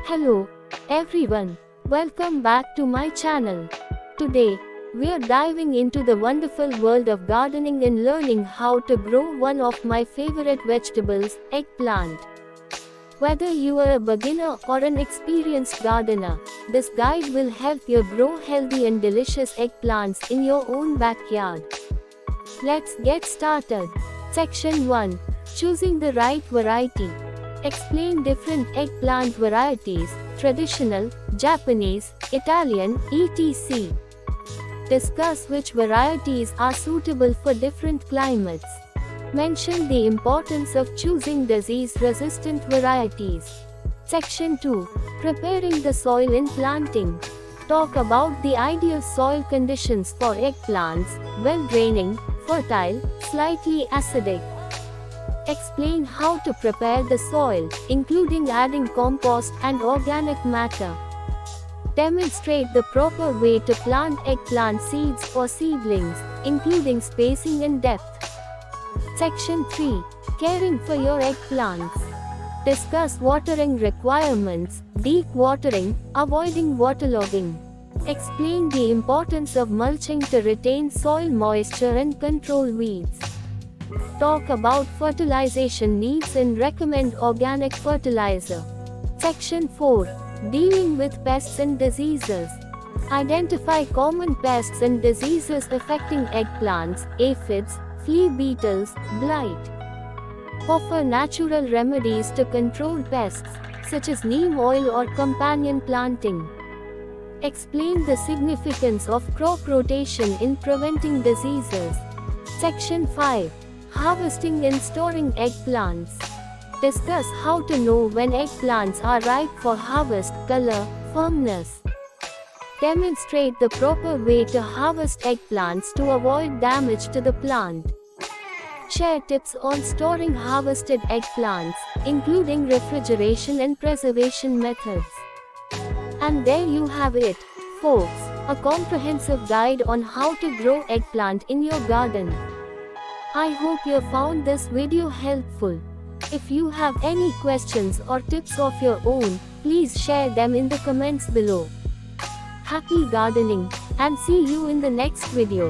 Hello, everyone. Welcome back to my channel. Today, we are diving into the wonderful world of gardening and learning how to grow one of my favorite vegetables, eggplant. Whether you are a beginner or an experienced gardener, this guide will help you grow healthy and delicious eggplants in your own backyard. Let's get started. Section 1. Choosing the right variety. Explain different eggplant varieties, traditional, Japanese, Italian, etc. Discuss which varieties are suitable for different climates. Mention the importance of choosing disease-resistant varieties. Section 2. Preparing the soil in planting. Talk about the ideal soil conditions for eggplants: well-draining, fertile, slightly acidic. Explain how to prepare the soil, including adding compost and organic matter. Demonstrate the proper way to plant eggplant seeds or seedlings, including spacing and depth. Section 3. Caring for your eggplants. Discuss watering requirements, deep watering, avoiding waterlogging. Explain the importance of mulching to retain soil moisture and control weeds. Talk about fertilization needs and recommend organic fertilizer. Section 4. Dealing with pests and diseases. Identify common pests and diseases affecting eggplants: aphids, flea beetles, blight. Offer natural remedies to control pests, such as neem oil or companion planting. Explain the significance of crop rotation in preventing diseases. Section 5. Harvesting and storing eggplants. Discuss how to know when eggplants are ripe for harvest: color, firmness. Demonstrate the proper way to harvest eggplants to avoid damage to the plant. Share tips on storing harvested eggplants, including refrigeration and preservation methods. And there you have it, folks, a comprehensive guide on how to grow eggplant in your garden. I hope you found this video helpful. If you have any questions or tips of your own, please share them in the comments below. Happy gardening, and see you in the next video.